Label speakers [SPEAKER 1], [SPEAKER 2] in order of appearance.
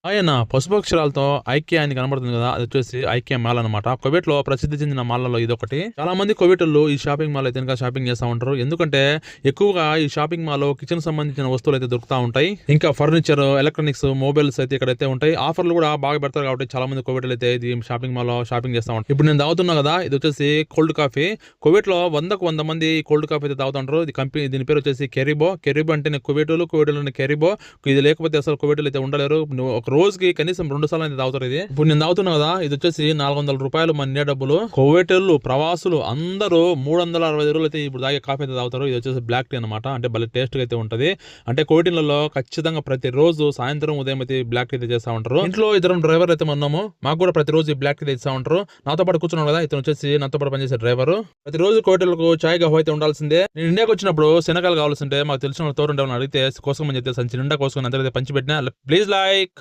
[SPEAKER 1] ఆయన పసుపు అక్షరాలతో ఐక్య అని కనబడుతుంది కదా! అది వచ్చేసి ఐక్య మాల్ అనమాట. కువైట్‌లో ప్రసిద్ధి చెందిన మాల్లలో ఇదొకటి. చాలా మంది కువైటోళ్ళు ఈ షాపింగ్ మాల్‌లో అయితే గనుక షాపింగ్ చేస్తా ఉంటారు. ఎందుకంటే ఎక్కువగా ఈ షాపింగ్ మాల్‌లో కిచెన్‌కి సంబంధించిన వస్తువులైతే దొరుకుతా ఉంటాయి. ఇంకా ఫర్నిచర్, ఎలక్ట్రానిక్స్, మొబైల్స్ అయితే ఇక్కడైతే ఉంటాయి. ఆఫర్‌లు కూడా బాగా పెడతారు కాబట్టి చాలా మంది కువైటోళ్ళు అయితే ఇది షాపింగ్ మాల్‌లో షాపింగ్ చేస్తా ఉంటారు. ఇప్పుడు నేను తాగుతున్నా కదా! ఇది వచ్చేసి కోల్డ్ కాఫీ. కువైట్‌లో 100కు 100 మంది కోల్డ్ కాఫీ అయితే తాగుతా ఉంటారు. దీని పేరు వచ్చేసి కెరిబో. కెరిబో అంటేనే కువైటోళ్ళు కెరిబో. ఇది లేకపోతే అసలు కువైటోళ్ళు అయితే ఉండలేరు. ఒక రోజుకి కనీసం 2 సార్లు అయితే తాగుతారు ఇది. ఇప్పుడు నేను తాగుతున్నా కదా! ఇది వచ్చేసి ₹400 మన ఇండియా డబ్బులు. కువైటోళ్ళు, ప్రవాసులు అందరూ 360 రోజులు అయితే ఇప్పుడు తాగే కాఫీ అయితే తాగుతారు. ఇది వచ్చేసి బ్లాక్ టీ అనమాట. అంటే భలే టేస్ట్‌గా అయితే ఉంటది. అంటే కువైటీలలో ఖచ్చితంగా ప్రతిరోజు సాయంత్రం, ఉదయం అయితే బ్లాక్ టీ అయితే చేస్తా ఉంటారు. ఇంట్లో ఇద్దరం డ్రైవర్లు అయితే ఉన్నాము. మాకు కూడా ప్రతిరోజు ఈ బ్లాక్ టీ తెస్తా ఉంటారు. నాతో పాటు కూర్చున్నాడు కదా! ఇతను వచ్చేసి నాతో పాటు పనిచేసే డ్రైవరు. ప్రతిరోజు కువైటోళ్ళకు చాయ్, గహ్వా అయితే ఉండాల్సిందే. నేను ఇండియాకి వచ్చినప్పుడు శనగలు కావాల్సింటే మాకు తెలిసిన వాళ్ళు తోడుండే వాళ్ళని అడిగితే కోసుకోమని చెప్తే సంచి నిండా కోసుకొని అందరికీ పంచిపెట్టినా. Please like